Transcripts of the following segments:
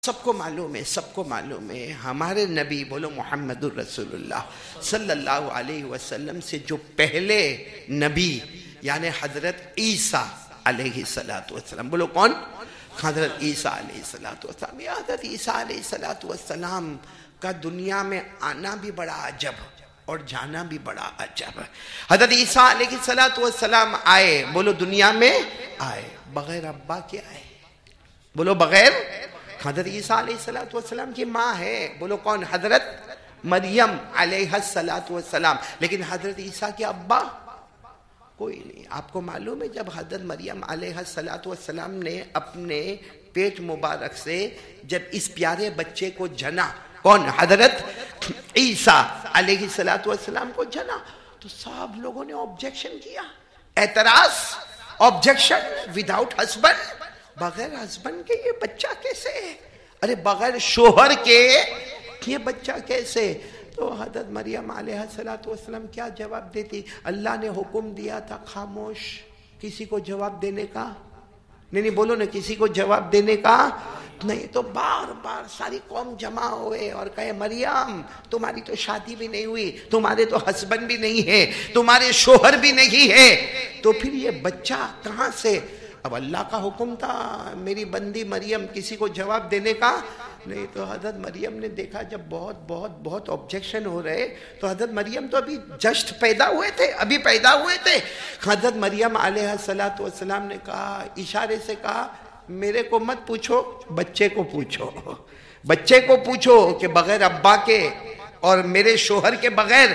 سب کو معلوم ہے ہمارے نبی بولو محمد الرسول اللہ صلی اللہ علیہ وسلم سے جو پہلے نبی یعنی حضرت عیسیٰ علیہ السلام، بولو کون؟ حضرت عیسیٰ علیہ السلام۔ یہ حضرت عیسیٰ علیہ السلام کا دنیا میں آنا بھی بڑا عجب اور جانا بھی بڑا عجب۔ حضرت عیسیٰ علیہ السلام آئے، بولو دنیا میں آئے بغیر ابا کے آئے، بولو بغیر۔ حضرت عیسیٰ علیہ السلام کی ماں ہے، بولو کون؟ حضرت مریم علیہ السلام، لیکن حضرت عیسیٰ کے ابا کوئی نہیں۔ آپ کو معلوم ہے جب حضرت مریم علیہ السلام نے اپنے پیٹ مبارک سے جب اس پیارے بچے کو جنا، کون؟ حضرت عیسیٰ علیہ السلام کو جنا، تو سب لوگوں نے آبجیکشن کیا، اعتراض، آبجیکشن، وداؤٹ ہسبینڈ، بغیر ہسبینڈ کے یہ بچہ کیسے؟ ارے بغیر شوہر کے یہ بچہ کیسے؟ تو حضرت مریم علیہ السلام کیا جواب دیتی؟ اللہ نے حکم دیا تھا خاموش، کسی کو جواب دینے کا نہیں، بولو نا، کسی کو جواب دینے کا نہیں۔ تو بار بار ساری قوم جمع ہوئے اور کہے مریم تمہاری تو شادی بھی نہیں ہوئی، تمہارے تو ہسبینڈ بھی نہیں ہے، تمہارے شوہر بھی نہیں ہے، تو پھر یہ بچہ کہاں سے؟ اب اللہ کا حکم تھا میری بندی مریم کسی کو جواب دینے کا نہیں۔ تو حضرت مریم نے دیکھا جب بہت آبجیکشن ہو رہے، تو حضرت مریم تو ابھی جسٹ پیدا ہوئے تھے، حضرت مریم علیہ السلام نے کہا، اشارے سے کہا میرے کو مت پوچھو، بچے کو پوچھو کہ بغیر ابا کے اور میرے شوہر کے بغیر۔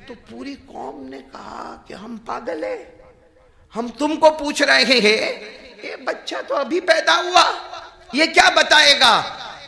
تو پوری قوم نے کہا کہ ہم پاگل ہیں، ہم تم کو پوچھ رہے ہیں، یہ بچہ تو ابھی پیدا ہوا، یہ کیا بتائے گا؟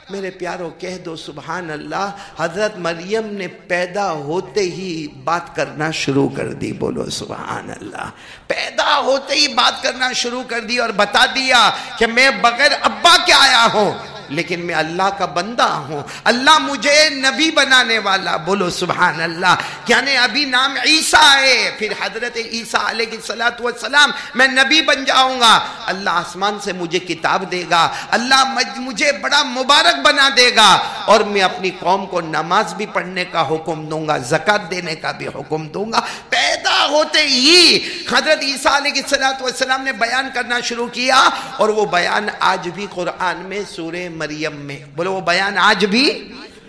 میرے پیاروں کہہ دو سبحان اللہ۔ حضرت مریم نے پیدا ہوتے ہی بات کرنا شروع کر دی، بولو سبحان اللہ۔ پیدا ہوتے ہی بات کرنا شروع کر دی اور بتا دیا کہ میں بغیر ابا کے آیا ہوں، لیکن میں اللہ کا بندہ ہوں، اللہ مجھے نبی بنانے والا، بولو سبحان اللہ۔ یعنی ابھی نام عیسیٰ ہے، پھر حضرت عیسیٰ علیہ السلام میں نبی بن جاؤں گا، اللہ آسمان سے مجھے کتاب دے گا، اللہ مجھے بڑا مبارک بنا دے گا، اور میں اپنی قوم کو نماز بھی پڑھنے کا حکم دوں گا، زکوٰۃ دینے کا بھی حکم دوں گا۔ پیدا ہوتے ہی حضرت عیسیٰ علیہ السلام نے بیان کرنا شروع کیا، اور وہ بیان آج بھی قرآن میں سورہ مریم میں، بولو وہ بیان آج بھی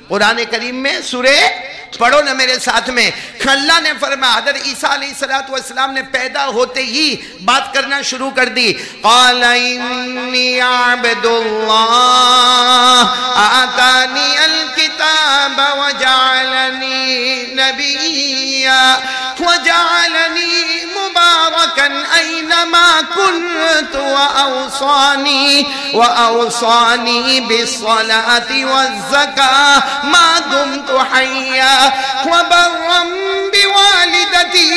قرآن کریم میں، سورہ پڑھو نا میرے ساتھ میں۔ اللہ نے فرمایا حضرت عیسیٰ علیہ السلام نے پیدا ہوتے ہی بات کرنا شروع کر دی، قال انی عبد اللہ آتانی الکتاب وجعلنی نبیا وجعلنی مبارکا اینما کنت وأوصانی بالصلاة والزکاة ما دمت حیا وبرا بوالدتی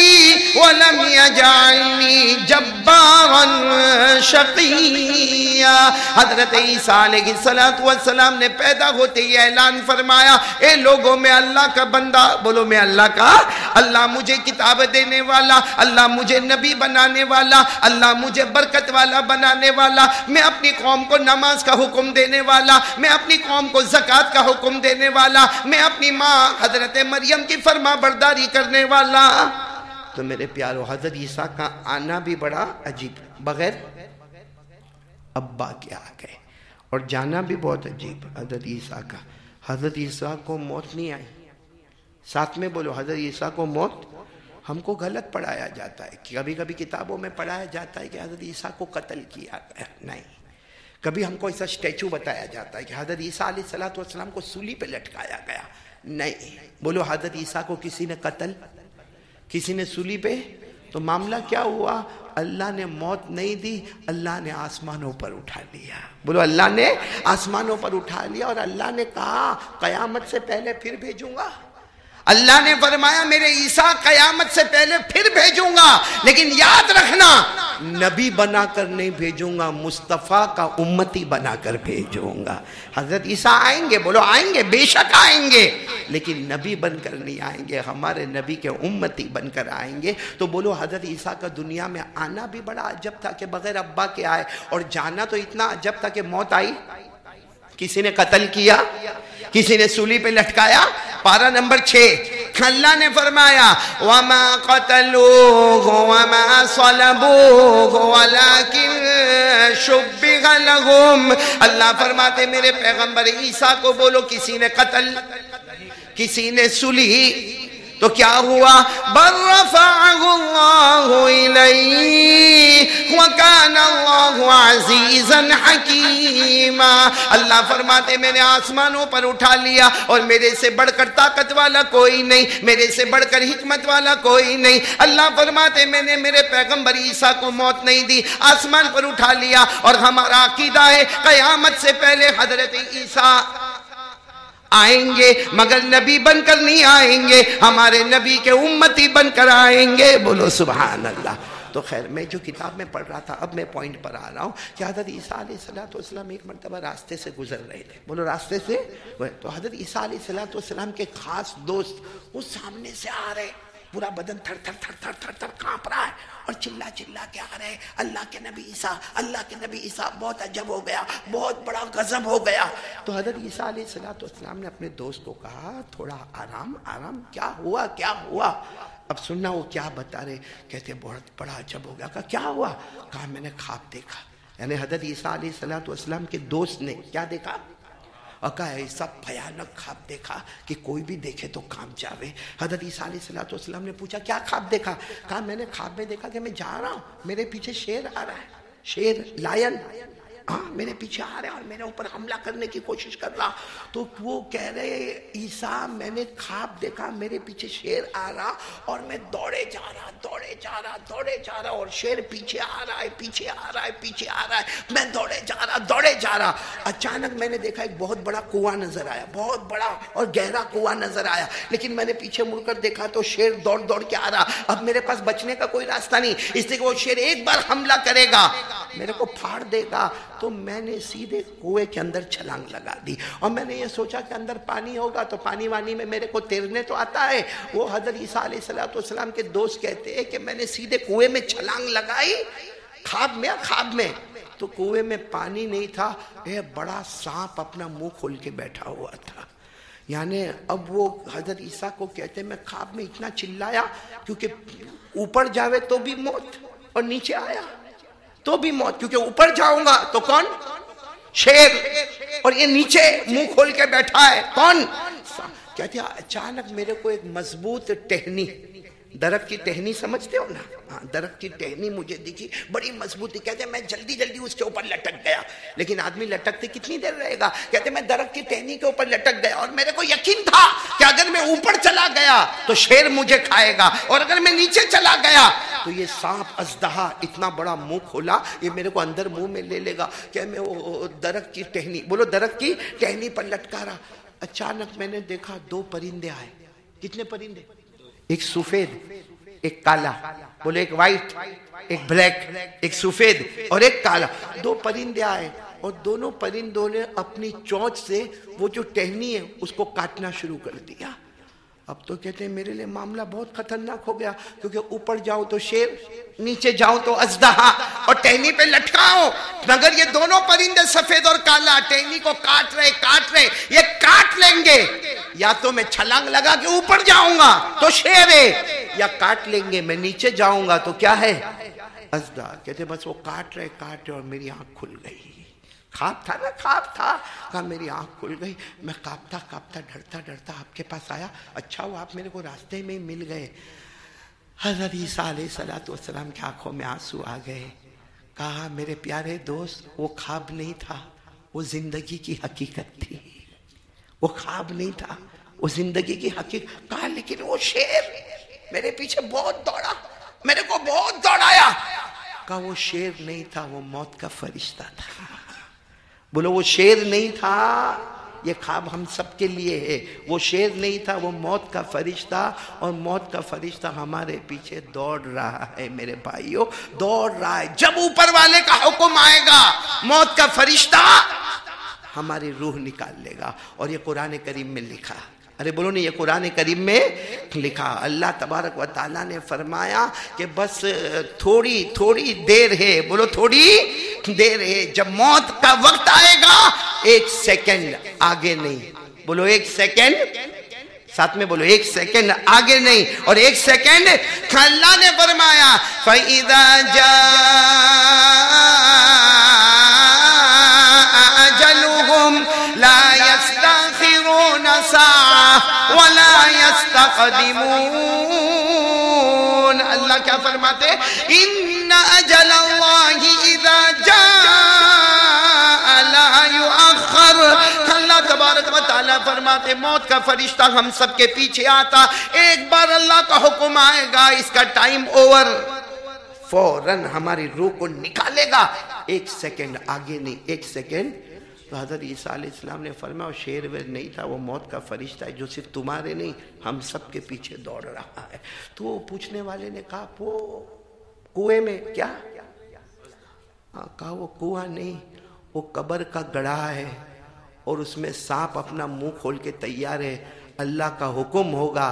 ولم یجعلنی جبارا شقیا۔ حضرت عیسیٰ علیہ السلام نے پیدا ہوتے ہی اعلان فرمایا، اے لوگوں میں اللہ کا بندہ، بولو میں اللہ کا، اللہ مجھے کتاب دینے والا، اللہ مجھے نبی بنانے والا، اللہ مجھے برکت والا بنانے والا، میں اپنی قوم کو نماز کا حکم دینے والا، میں اپنی قوم کو زکوٰۃ کا حکم دینے والا، میں اپنی ماں حضرت مریم کی فرما برداری کرنے والا۔ تو میرے پیارو حضرت عیسیٰ کا آنا بھی بڑا عجیب، بغیر ابا کے آ گئے، اور جانا بھی بہت عجیب حضرت عیسیٰ کا۔ حضرت عیسیٰ کو موت نہیں آئی، ساتھ میں بولو حضرت عیسیٰ کو موت۔ ہم کو غلط پڑھایا جاتا ہے، کبھی کبھی کتابوں میں پڑھایا جاتا ہے کہ حضرت عیسیٰ کو قتل کیا گیا، نہیں۔ کبھی ہم کو ایسا اسٹیچو بتایا جاتا ہے کہ حضرت عیسیٰ علیہ السلام کو سولی پہ لٹکایا گیا، نہیں۔ بولو حضرت عیسیٰ کو کسی نے قتل، کسی نے سولی پہ؟ تو معاملہ کیا ہوا؟ اللہ نے موت نہیں دی، اللہ نے آسمانوں پر اٹھا لیا، بولو اللہ نے آسمانوں پر اٹھا لیا، اور اللہ نے کہا قیامت سے پہلے پھر بھیجوں گا۔ اللہ نے فرمایا میرے عیسیٰ قیامت سے پہلے پھر بھیجوں گا، لیکن یاد رکھنا نبی بنا کر نہیں بھیجوں گا، مصطفیٰ کا امتی بنا کر بھیجوں گا۔ حضرت عیسیٰ آئیں گے، بولو آئیں گے، بے شک آئیں گے، لیکن نبی بن کر نہیں آئیں گے، ہمارے نبی کے امتی بن کر آئیں گے۔ تو بولو حضرت عیسیٰ کا دنیا میں آنا بھی بڑا عجب تھا کہ بغیر ابا کے آئے، اور جانا تو اتنا عجب تھا کہ موت آئی کسی نے قتل کیا, کسی نے سولی پہ لٹکایا. پارہ نمبر 6 اللہ نے فرمایا وَمَا قَتَلُوهُ وَمَا صَلَبُوهُ وَلَكِنْ شُبِّهَ لَهُمْ. اللہ فرماتے میرے پیغمبر عیسیٰ کو بولو کسی نے قتل, کسی نے سلی, تو کیا ہوا؟ بَلْ رَفَعَهُ اللَّهُ إِلَيْهِ وَكَانَ اللَّهُ عَزِيزًا حَكِيمًا. اللہ فرماتے میں نے آسمانوں پر اٹھا لیا اور میرے سے بڑھ کر طاقت والا کوئی نہیں, میرے سے بڑھ کر حکمت والا کوئی نہیں. اللہ فرماتے میں نے میرے پیغمبر عیسیٰ کو موت نہیں دی, آسمان پر اٹھا لیا. اور ہمارا عقیدہ ہے قیامت سے پہلے حضرت عیسیٰ آئیں گے, مگر نبی بن کر نہیں آئیں گے, ہمارے نبی کے امتی بن کر آئیں گے. بولو سبحان اللہ. تو خیر میں جو کتاب میں پڑھ رہا تھا اب میں پوائنٹ پر آ رہا ہوں کہ حضرت عیسیٰ علیہ السلام ایک مرتبہ راستے سے گزر رہے تھے. بولو راستے سے. تو حضرت عیسیٰ علیہ السلام کے خاص دوست وہ سامنے سے آ رہے, پورا بدن تھر تھر تھر تھر تھر تھر کانپ رہا ہے اور چلا چلا کے آ رہے, اللہ کے نبی عیسیٰ, اللہ کے نبی عیسیٰ. بہت عجب ہو گیا, بہت بڑا غضب ہو گیا. تو حضرت عیسیٰ علیہ السلام نے اپنے دوست کو کہا تھوڑا آرام آرام, کیا ہوا کیا ہوا؟ اب سننا وہ کیا بتا رہے. کہتے بہت بڑا عجب ہو گیا. کہا کیا ہوا؟ کہا میں نے خواب دیکھا. یعنی حضرت عیسیٰ علیہ السلام کے دوست نے کیا دیکھا؟ اور کہا ایسا بھیانک خواب دیکھا کہ کوئی بھی دیکھے تو کام جاوے. حضرت عیسیٰ علیہ السلام نے پوچھا کیا خواب دیکھا؟ کہا میں نے خواب میں دیکھا کہ میں جا رہا ہوں, میرے پیچھے شیر آ رہا ہے, شیر لائن, ہاں میرے پیچھے آ رہا ہے اور میرے اوپر حملہ کرنے کی کوشش کر رہا. تو وہ کہہ رہے عیسیٰ میں نے خواب دیکھا میرے پیچھے شیر آ رہا اور میں دوڑے جا رہا دوڑے جا رہا دوڑے جا رہا اور شیر پیچھے آ رہا ہے پیچھے آ رہا ہے پیچھے آ رہا ہے, میں دوڑے جا رہا دوڑے جا رہا. اچانک میں نے دیکھا ایک بہت بڑا کنواں نظر آیا, بہت بڑا اور گہرا کنواں نظر آیا, لیکن میں نے پیچھے مڑ کر دیکھا تو شیر دوڑ دوڑ کے آ رہا. اب میرے پاس بچنے کا کوئی راستہ نہیں, اس لیے کہ وہ شیر ایک بار حملہ کرے گا میرے کو پھاڑ دے گا. تو میں نے سیدھے کنویں کے اندر چھلانگ لگا دی اور میں نے یہ سوچا کہ اندر پانی ہوگا تو پانی وانی میں میرے کو تیرنے تو آتا ہے. وہ حضرت عیسیٰ علیہ السلام کے دوست کہتے ہیں کہ میں نے سیدھے کنویں میں چھلانگ لگائی خواب میں تو کنویں میں پانی نہیں تھا, ایک بڑا سانپ اپنا منہ کھول کے بیٹھا ہوا تھا. یعنی اب وہ حضرت عیسیٰ کو کہتے ہیں میں خواب میں اتنا چلایا کیونکہ اوپر جاوے تو بھی موت اور نیچے آیا تو بھی موت, کیونکہ اوپر جاؤں گا تو کون؟ شیر, اور یہ نیچے منہ کھول کے بیٹھا ہے کون؟ کہتے ہیں اچانک میرے کو ایک مضبوط ٹہنی, درخت کی ٹہنی سمجھتے ہو نا, ہاں درخت کی ٹہنی مجھے دکھی بڑی مضبوطی. کہتے ہیں میں جلدی جلدی اس کے اوپر لٹک گیا, لیکن آدمی لٹکتے کتنی دیر رہے گا؟ کہتے ہیں میں درخت کی ٹہنی کے اوپر لٹک گیا اور میرے کو یقین تھا کہ اگر میں اوپر چلا گیا تو شیر مجھے کھائے گا اور اگر میں نیچے چلا گیا تو یہ سانپ اژدہا اتنا بڑا منہ کھولا یہ میرے کو اندر منہ میں لے لے گا. کہ میں وہ درخت کی ٹہنی, بولو درخت کی ٹہنی پر لٹکا رہا. اچانک میں نے دیکھا 2 پرندے آئے. کتنے پرندے؟ ایک سفید ایک کالا, بولے ایک وائٹ ایک بلیک, ایک سفید اور ایک کالا. 2 پرندے آئے اور دونوں پرندوں نے اپنی چونچ سے وہ جو ٹہنی ہے اس کو کاٹنا شروع کر دیا. اب تو کہتے ہیں میرے لیے معاملہ بہت خطرناک ہو گیا, کیونکہ اوپر جاؤ تو شیر, نیچے جاؤ تو اژدہا اور ٹہنی پہ لٹکاؤ. مگر یہ دونوں پرندے سفید اور کالا ٹہنی کو کاٹ رہے, یہ کاٹ لیں گے. یا تو میں چھلانگ لگا کے اوپر جاؤں گا تو شیر ہے, یا کاٹ لیں گے میں نیچے جاؤں گا تو کیا ہے؟ اژدہا. کہتے بس وہ کاٹ رہے اور میری آنکھ کھل گئی. خواب تھا نا, خواب تھا. کہا میری آنکھ کھل گئی, میں کانپتا ڈرتا آپ کے پاس آیا. اچھا وہ آپ میرے کو راستے میں مل گئے. حضرت عیسیٰ علیہ السلام کی آنکھوں میں آنسو آ گئے. کہا میرے پیارے دوست وہ خواب نہیں تھا, وہ زندگی کی حقیقت تھی. وہ خواب نہیں تھا, وہ زندگی کی حقیقت. کہا لیکن وہ شیر میرے پیچھے بہت دوڑا, میرے کو بہت دوڑایا. کہا وہ شیر نہیں تھا, وہ موت کا فرشتہ تھا. بولو وہ شیر نہیں تھا, یہ خواب ہم سب کے لیے ہے. وہ شیر نہیں تھا, وہ موت کا فرشتہ, اور موت کا فرشتہ ہمارے پیچھے دوڑ رہا ہے. میرے بھائیوں دوڑ رہا ہے. جب اوپر والے کا حکم آئے گا موت کا فرشتہ ہماری روح نکال لے گا. اور یہ قرآن کریم میں لکھا, ارے بولو نہیں، یہ قرآن کریم میں لکھا. اللہ تبارک و تعالیٰ نے فرمایا کہ بس تھوڑی تھوڑی دیر ہے، بولو تھوڑی دیر ہے، جب موت کا وقت آئے گا 1 سیکنڈ آگے نہیں. بولو 1 سیکنڈ، ساتھ میں بولو 1 سیکنڈ آگے نہیں. اور 1 سیکنڈ اللہ نے فرمایا فَإِذَا جَاءَ أَجَلُهُمْ لَا يَسْتَأْخِرُونَ سَاعَةً وَلَا يَسْتَقْدِمُونَ. اللہ کیا فرماتے ہیں؟ إِنَّ أَجَلَ اللَّهِ إِذَا جَاءَ لَا يُؤَخَّرُ. اللہ تبارک و تعالیٰ فرماتے موت کا فرشتہ ہم سب کے پیچھے آتا، ایک بار اللہ کا حکم آئے گا، اس کا ٹائم اوور، فوراً ہماری روح کو نکالے گا. 1 سیکنڈ آگے نہیں، 1 سیکنڈ. تو حضرت عیسیٰ علیہ السلام نے فرمایا وہ شیر ویر نہیں تھا، وہ موت کا فرشتہ ہے جو صرف تمہارے نہیں ہم سب کے پیچھے دوڑ رہا ہے. تو وہ پوچھنے والے نے کہا وہ کنویں میں کیا؟ کہا وہ کنواں نہیں، وہ قبر کا گڑھا ہے اور اس میں سانپ اپنا منہ کھول کے تیار ہے، اللہ کا حکم ہوگا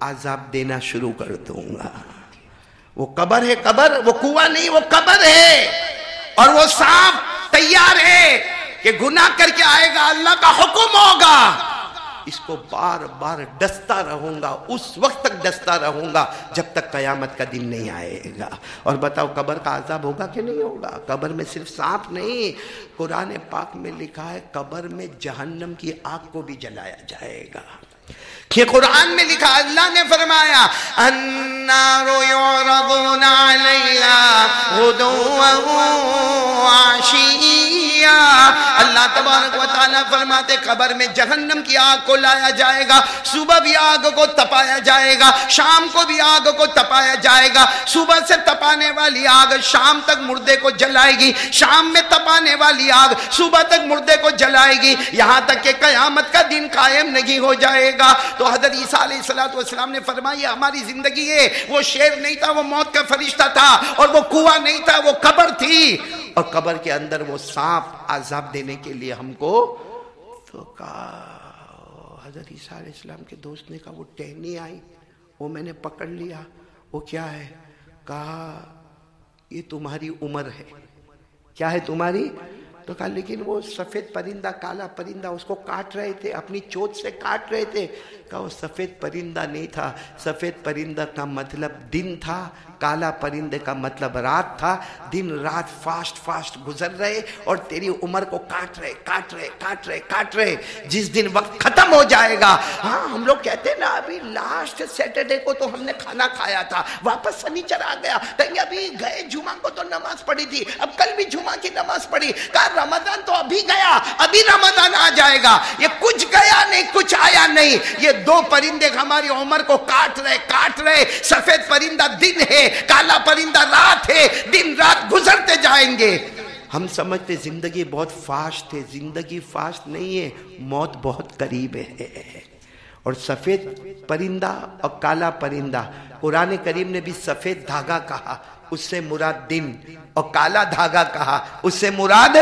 عذاب دینا شروع کر دوں گا. وہ قبر ہے، قبر، وہ کنواں نہیں، وہ قبر ہے اور وہ سانپ تیار ہے کہ گناہ کر کے آئے گا، اللہ کا حکم ہوگا. اس کو بار بار ڈستا رہوں گا، اس وقت تک ڈستا رہوں گا جب تک قیامت کا دن نہیں آئے گا. اور بتاؤ قبر کا عذاب ہوگا کہ نہیں ہوگا؟ قبر میں صرف سانپ نہیں، قرآن پاک میں لکھا ہے قبر میں جہنم کی آگ کو بھی جلایا جائے گا. کہ قرآن میں لکھا، اللہ نے فرمایا النار یعرضون علیہا غدوا وعشیا. اللہ تبارک و تعالیٰ فرماتے قبر میں جہنم کی آگ کو لایا جائے گا، صبح بھی آگ کو تپایا جائے گا، شام کو بھی آگ کو تپایا جائے گا. صبح سے تپانے والی آگ شام تک مردے کو جلائے گی، شام میں تپانے والی آگ صبح تک مردے کو جلائے گی، یہاں تک کہ قیامت کا دن قائم نہیں ہو جائے گا. تو حضرت عیسیٰ علیہ السلام نے فرمایا ہماری زندگی ہے، وہ شیر نہیں تھا، وہ موت کا فرشتہ تھا، اور وہ کنواں نہیں تھا، وہ قبر تھی، اور قبر کے اندر وہ سانپ عذاب دینے کے لیے ہم کو. تو کہا حضرت عیسیٰ علیہ السلام کے دوست نے کہا وہ ٹہنی آئی، وہ میں نے پکڑ لیا، وہ کیا ہے؟ کہا یہ تمہاری عمر ہے. کیا ہے تمہاری؟ تو کہا لیکن وہ سفید پرندہ، کالا پرندہ اس کو کاٹ رہے تھے، اپنی چوٹ سے کاٹ رہے تھے. کہا وہ سفید پرندہ نہیں تھا، سفید پرندہ کا مطلب دن تھا، کالا پرندے کا مطلب رات تھا. دن رات فاسٹ فاسٹ گزر رہے اور تیری عمر کو کاٹ رہے کاٹ رہے کاٹ رہے کاٹ رہے. جس دن وقت ختم ہو جائے گا، ہاں ہم لوگ کہتے ہیں نا ابھی لاسٹ سیٹرڈے کو تو ہم نے کھانا کھایا تھا، واپس سنیچر آ گیا، کہیں ابھی گئے جمعہ کو تو نماز پڑھی تھی، اب کل بھی جمعہ کی نماز پڑھی. کہا رمضان تو ابھی گیا، ابھی رمضان آ جائے گا. یہ کچھ گیا نہیں، کچھ آیا نہیں. یہ 2 پرندے ہماری عمر کو کاٹ رہے. سفید پرندہ دن ہے، کالا پرندہ رات ہے، دن رات گزرتے جائیں گے. ہم سمجھتے زندگی بہت فاسٹ ہے، زندگی فاسٹ نہیں ہے، موت بہت قریب ہے. اور سفید پرندہ اور کالا پرندہ، قرآن کریم نے بھی سفید دھاگا کہا، اس سے مراد دن، اور کالا دھاگا کہا، اس سے مراد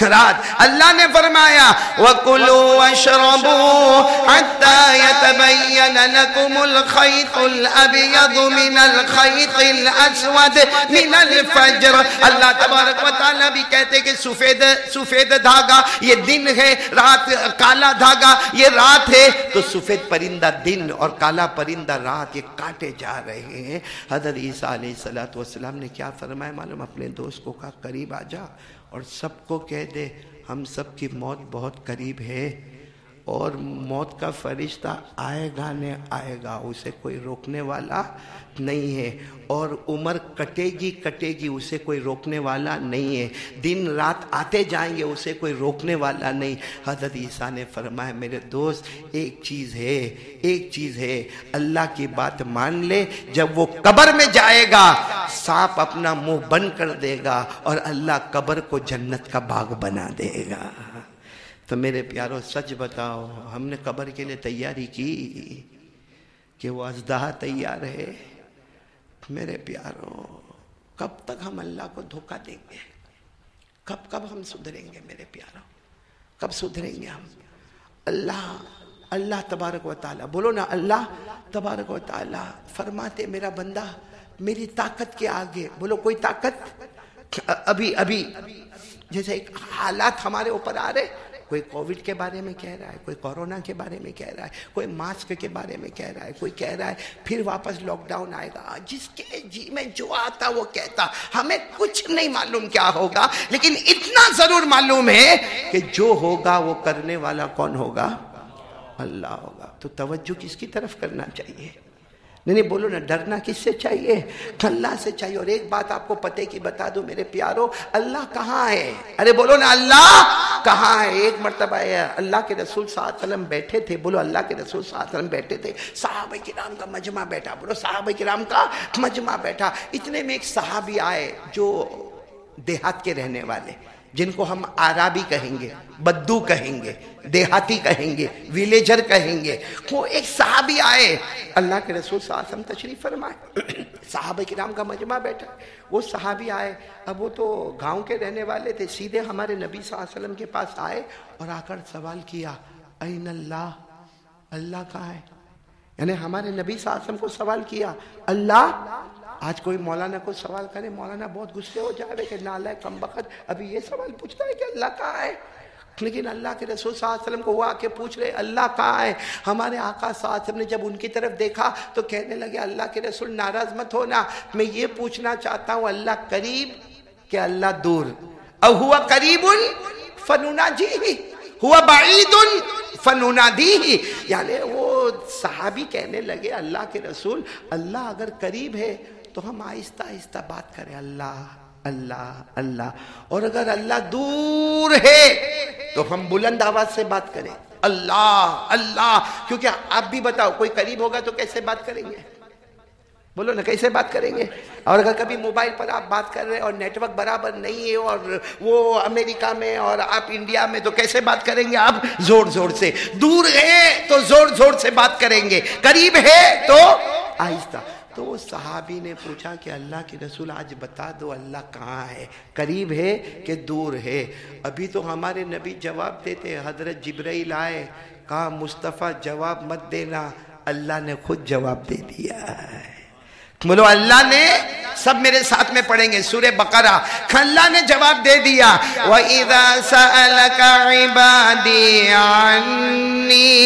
رات. اللہ نے فرمایا وَكُلُوا وَاشْرَبُوا حَتَّى يَتَبَيَّنَ لَكُمُ الْخَيْطُ الْأَبْيَضُ مِنَ الْخَيْطِ الْأَسْوَدِ مِنَ الْفَجْرِ. اللہ تبارک و تعالیٰ بھی کہتے کہ سفید دھاگا یہ دن ہے، رات کالا دھاگا یہ رات ہے. تو سفید پرندہ دن اور کالا پرندہ رات، یہ کاٹے جا رہے ہیں. حضرت عیسیٰ علیہ السلام نے کیا فرمایا معلوم؟ اپنے دوست کو کہا قریب آ جا اور سب کو کہہ دے ہم سب کی موت بہت قریب ہے، اور موت کا فرشتہ آئے گا نہیں آئے گا، اسے کوئی روکنے والا نہیں ہے. اور عمر کٹے گی اسے کوئی روکنے والا نہیں ہے. دن رات آتے جائیں گے، اسے کوئی روکنے والا نہیں. حضرت عیسیٰ نے فرمایا میرے دوست ایک چیز ہے، اللہ کی بات مان لے. جب وہ قبر میں جائے گا سانپ اپنا منہ بند کر دے گا اور اللہ قبر کو جنت کا باغ بنا دے گا. تو میرے پیارو سچ بتاؤ، ہم نے قبر کے لیے تیاری کی کہ وہ اژدہا تیار ہے؟ میرے پیارو کب تک ہم اللہ کو دھوکہ دیں گے؟ کب ہم سدھریں گے میرے پیارو؟ کب سدھریں گے ہم؟ اللہ اللہ تبارک و تعالیٰ، بولو نا اللہ تبارک و تعالیٰ فرماتے میرا بندہ میری طاقت کے آگے، بولو کوئی طاقت، ابھی جیسے ایک حالات ہمارے اوپر آ رہے، کوئی کووڈ کے بارے میں کہہ رہا ہے، کوئی کورونا کے بارے میں کہہ رہا ہے، کوئی ماسک کے بارے میں کہہ رہا ہے، کوئی کہہ رہا ہے پھر واپس لاک ڈاؤن آئے گا، جس کے جی میں جو آتا وہ کہتا، ہمیں کچھ نہیں معلوم کیا ہوگا، لیکن اتنا ضرور معلوم ہے کہ جو ہوگا وہ کرنے والا کون ہوگا؟ اللہ ہوگا۔ تو توجہ کس کی طرف کرنا چاہیے؟ نہیں بولو نا، ڈرنا کس سے چاہیے؟ اللہ سے چاہیے۔ اور ایک بات آپ کو پتے کی بتا دو میرے پیارو، اللہ کہاں ہے؟ ارے بولو نا اللہ کہاں ہے؟ ایک مرتبہ اللہ کے رسول صلی اللہ علیہ وسلم بیٹھے تھے، بولو اللہ کے رسول صلی اللہ علیہ وسلم بیٹھے تھے، صحابہ کرام کا مجمع بیٹھا، بولو صحابہ کرام کا مجمع بیٹھا، اتنے میں ایک صحابی آئے جو دیہات کے رہنے والے، جن کو ہم عرابی کہیں گے، بدو کہیں گے، دیہاتی کہیں گے، ویلیجر کہیں گے، وہ ایک صحابی آئے، اللہ کے رسول صلی اللہ علیہ وسلم تشریف فرمائے، صحابہ کرام کا مجمع بیٹھا، وہ صحابی آئے، اب وہ تو گاؤں کے رہنے والے تھے، سیدھے ہمارے نبی صلی اللہ علیہ وسلم کے پاس آئے اور آ کر سوال کیا، این اللہ، اللہ کہاں ہے؟ یعنی ہمارے نبی صلی اللہ علیہ وسلم کو سوال کیا، اللہ۔ آج کوئی مولانا کو سوال کرے، مولانا بہت غصے ہو جا رہے کہ نالائق کمبخت ابھی یہ سوال پوچھتا ہے کہ اللہ کہاں ہے، لیکن اللہ کے رسول صلی اللہ علیہ وسلم کو وہ آ کے پوچھ رہے اللہ کہاں ہے۔ ہمارے آقا صلی اللہ علیہ وسلم نے جب ان کی طرف دیکھا تو کہنے لگے اللہ کے رسول ناراض مت ہونا، میں یہ پوچھنا چاہتا ہوں اللہ قریب کہ اللہ دور؟ او ہوا قریب فنناجیہ ہوا بعید فننادیہ، یعنی وہ صحابی کہنے لگے اللہ کے رسول اللہ اگر قریب ہے تو ہم آہستہ آہستہ بات کریں اللہ اللہ اللہ، اور اگر اللہ دور ہے تو ہم بلند آواز سے بات کریں اللہ اللہ، کیونکہ آپ بھی بتاؤ کوئی قریب ہوگا تو کیسے بات کریں گے؟ بولو نا کیسے بات کریں گے؟ اور اگر کبھی موبائل پر آپ بات کر رہے ہیں اور نیٹ ورک برابر نہیں ہے اور وہ امریکہ میں اور آپ انڈیا میں، تو کیسے بات کریں گے آپ؟ زور زور سے۔ دور ہے تو زور زور سے بات کریں گے، قریب ہے تو آہستہ۔ تو وہ صحابی نے پوچھا کہ اللہ کے رسول آج بتا دو اللہ کہاں ہے، قریب ہے کہ دور ہے؟ ابھی تو ہمارے نبی جواب دیتے، حضرت جبرائیل آئے، کہا مصطفیٰ جواب مت دینا، اللہ نے خود جواب دے دیا ہے۔ بولو اللہ نے، سب میرے ساتھ میں پڑھیں گے سورہ بقرہ، اللہ نے جواب دے دیا، وَإِذَا سَأَلَكَ عِبَادِي عَنِّي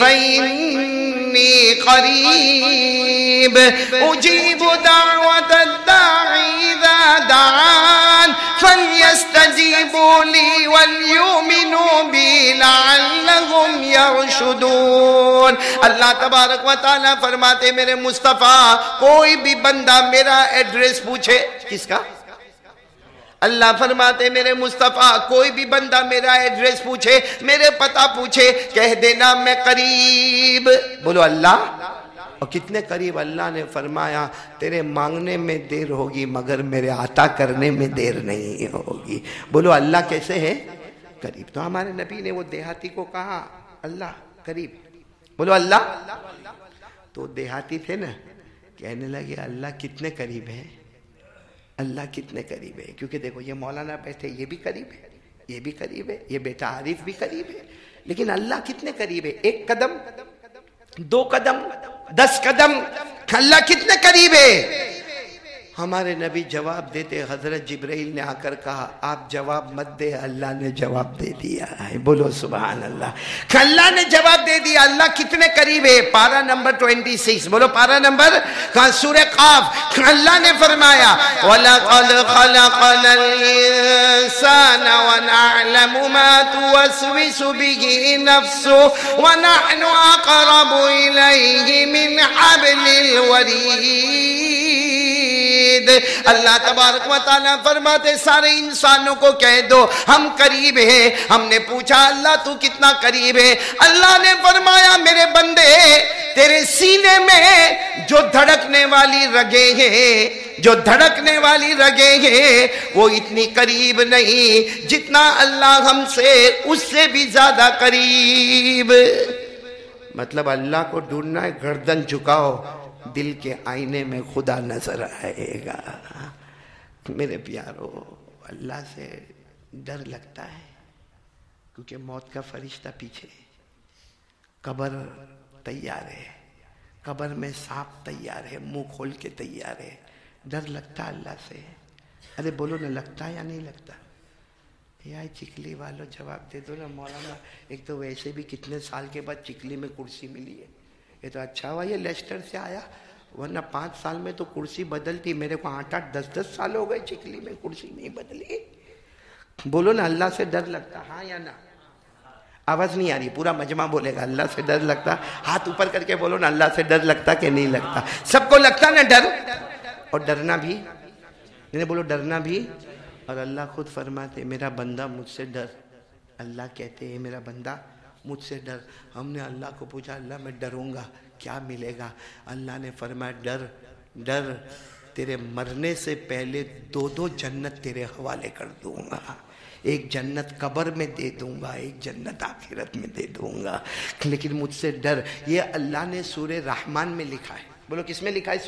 فَإِنِّي قَرِيبٌ أُجِيبُ دَعْوَةَ الدَّاعِ إِذَا دَعَانِ فَلْيَسْتَجِيبُوا لِي وَلْيُؤْمِنُوا بِي لَعَلَّهُمْ يَرْشُدُونَ۔ اللہ تبارک و تعالیٰ فرماتے میرے مصطفیٰ کوئی بھی بندہ میرا ایڈریس پوچھے، کس کا؟ اللہ فرماتے میرے مصطفیٰ کوئی بھی بندہ میرا ایڈریس پوچھے، میرے پتہ پوچھے، کہہ دینا میں قریب۔ بولو اللہ، اور کتنے قریب؟ اللہ نے فرمایا تیرے مانگنے میں دیر ہوگی مگر میرے عطا کرنے میں دیر نہیں ہوگی۔ بولو اللہ کیسے ہے؟ قریب۔ تو ہمارے نبی نے وہ دیہاتی کو کہا اللہ قریب، بولو اللہ۔ تو دیہاتی تھے نا، کہنے لگے اللہ کتنے قریب ہے، اللہ کتنے قریب ہے، کیونکہ دیکھو یہ مولانا بیٹھے یہ بھی قریب ہے، یہ بھی قریب ہے، یہ بیٹا عارف بھی قریب ہے، لیکن اللہ کتنے قریب ہے؟ 1 قدم 2 قدم 10 قدم، اللہ کتنے قریب ہے؟ ہمارے نبی جواب دیتے، حضرت جبرائیل نے آ کر کہا آپ جواب مت دے، اللہ نے جواب دے دیا ہے۔ بولو سبحان اللہ، اللہ نے جواب دے دیا۔ اللہ کتنے قریب ہے؟ پارہ نمبر 26، بولو پارہ نمبر، سورہ قاف، اللہ نے فرمایا وَلَقَدْ خَلَقْنَا الْإِنسَانَ وَنَعْلَمُ مَا تُوَسْوِسُ بِهِ نَفْسُهُ وَنَحْنُ أَقْرَبُ إِلَيْهِ مِنْ حَبْلِ الْوَرِيدِ۔ اللہ تبارک و تعالیٰ فرماتے سارے انسانوں کو کہہ دو ہم قریب ہیں۔ ہم نے پوچھا اللہ تو کتنا قریب ہے؟ اللہ نے فرمایا میرے بندے تیرے سینے میں جو دھڑکنے والی رگیں ہیں، جو دھڑکنے والی رگیں ہیں وہ اتنی قریب نہیں جتنا اللہ ہم سے اس سے بھی زیادہ قریب۔ مطلب اللہ کو ڈھونڈنا ہے، گردن جھکاؤ، دل کے آئینے میں خدا نظر آئے گا۔ میرے پیارو اللہ سے ڈر لگتا ہے کیونکہ موت کا فرشتہ پیچھے، قبر تیار ہے، قبر میں سانپ تیار ہے، منہ کھول کے تیار ہے. ڈر لگتا اللہ سے؟ ارے بولو نا، لگتا یا نہیں لگتا؟ یا چکلی والوں جواب دے دو نا. مولانا ایک تو ویسے بھی کتنے سال کے بعد چکلی میں کرسی ملی ہے، یہ تو اچھا ہوا یہ لیسٹر سے آیا، ورنہ 5 سال میں تو کرسی بدلتی. میرے کو 8-8 10-10 سال ہو گئے چکلی میں کرسی نہیں بدلی. بولو نا اللہ سے ڈر لگتا، ہاں یا نہ؟ آواز نہیں آ رہی، پورا مجمع بولے گا اللہ سے ڈر لگتا. ہاتھ اوپر کر کے بولو نا، اللہ سے ڈر لگتا کہ نہیں لگتا؟ سب کو لگتا نا ڈر، اور ڈرنا بھی. بولو ڈرنا بھی. اور اللہ خود فرماتے میرا بندہ مجھ سے ڈر. اللہ کہتے ہیں میرا بندہ مجھ سے ڈر. ہم نے اللہ کو پوچھا اللہ میں ڈروں گا کیا ملے گا؟ اللہ نے فرمایا ڈر ڈر، تیرے مرنے سے پہلے 2 جنت تیرے حوالے کر دوں گا. ایک جنت قبر میں دے دوں گا، ایک جنت آخرت میں دے دوں گا، لیکن مجھ سے ڈر. یہ اللہ نے سورہ رحمان میں لکھا ہے. بولو کس میں لکھا ہے؟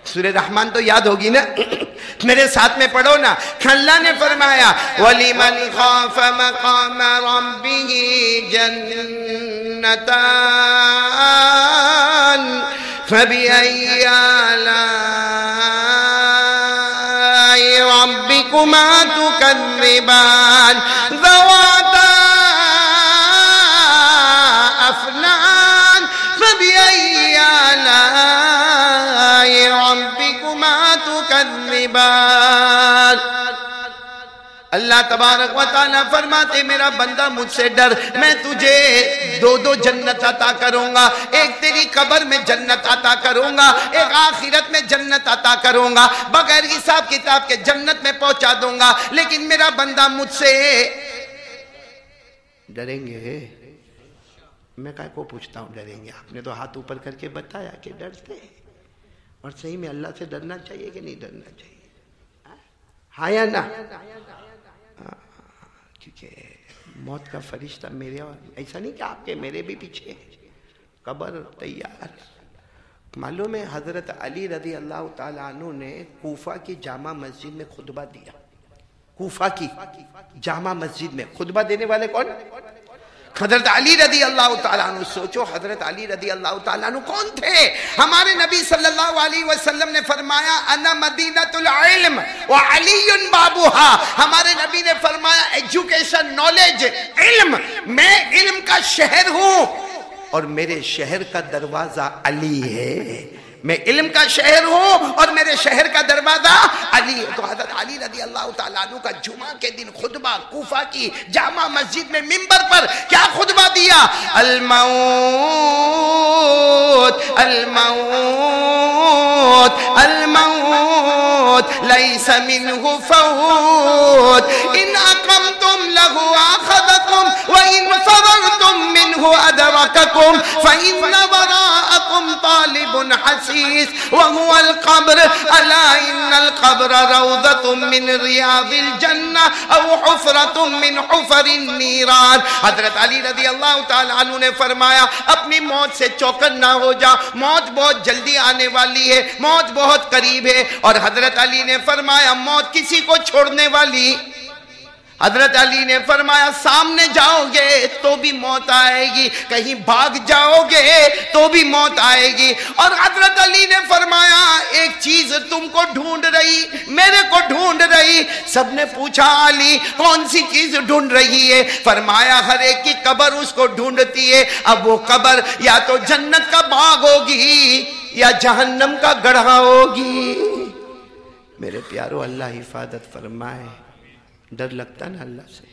سورہ رحمان تو یاد ہوگی نا، میرے ساتھ میں پڑھو نا. اللہ نے فرمایا وَلِمَنْ خَافَ مَقَامَ رَبِّهِ جَنَّتَانِ فَبِأَيِّ آلَاءِ رَبِّكُمَا تُكَذِّبَانِ ذَوَاتَا أَفْنَانٍ فَبِأَيِّ آلَاءِ رَبِّكُمَا تُكَذِّبَانِ. اللہ تبارک و تعالیٰ فرماتے میرا بندہ مجھ سے ڈر، میں تجھے 2 جنت عطا کروں گا. ایک تیری قبر میں جنت عطا کروں گا، ایک آخرت میں جنت عطا کروں گا. بغیر حساب کتاب کے جنت میں پہنچا دوں گا. لیکن میرا بندہ مجھ سے ڈریں گے. میں کہا کو پوچھتا ہوں ڈریں گے؟ آپ نے تو ہاتھ اوپر کر کے بتایا کہ ڈرتے ہیں. اور صحیح میں اللہ سے ڈرنا چاہیے کہ نہیں ڈرنا چاہیے؟ ہاں یا نہ؟ کیونکہ موت کا فرشتہ میرے، اور ایسا نہیں کہ آپ کے میرے بھی پیچھے. قبر تیار. معلوم ہے حضرت علی رضی اللہ تعالیٰ عنہ نے کوفہ کی جامع مسجد میں خطبہ دیا. کوفہ کی جامع مسجد میں خطبہ دینے والے کون؟ حضرت علی رضی اللہ تعالیٰ عنہ. سوچو حضرت علی رضی اللہ تعالیٰ عنہ کون تھے؟ ہمارے نبی صلی اللہ علیہ وسلم نے فرمایا انا مدینۃ العلم وعلی بابها. ہمارے نبی نے فرمایا ایجوکیشن، نالج، علم، میں علم کا شہر ہوں اور میرے شہر کا دروازہ علی ہے. میں علم کا شہر ہوں اور میرے شہر کا دروازہ علی ہے. تو حضرت علی رضی اللہ تعالیٰ عنہ کا جمعہ کے دن خطبہ کوفہ کی جامع مسجد میں منبر پر کیا خطبہ دیا؟ الموت الموت الموت لیس منہ فوت ان اقمتم له آخذکم وان فررتم منہ ادرککم فإن وراءکم طالب حسیس وهو القبر الا ان القبر روضة من ریاض الجنہ او حفرة من حفر النیران. حضرت علی رضی اللہ تعالیٰ عنہ نے فرمایا اپنی موت سے چوکن نہ ہو جا، موت بہت جلدی آنے والی ہے، موت بہت قریب ہے. اور حضرت علی نے فرمایا موت کسی کو چھوڑنے والی. حضرت علی نے فرمایا سامنے جاؤ گے تو بھی موت آئے گی، کہیں بھاگ جاؤ گے تو بھی موت آئے گی. اور حضرت علی نے فرمایا ایک چیز تم کو ڈھونڈ رہی، میرے کو ڈھونڈ رہی. سب نے پوچھا علی کون سی چیز ڈھونڈ رہی ہے؟ فرمایا ہر ایک کی قبر اس کو ڈھونڈتی ہے. اب وہ قبر یا تو جنت کا باغ ہوگی یا جہنم کا گڑھا ہوگی. میرے پیارو اللہ حفاظت فرمائے. ڈر لگتا نا اللہ سے؟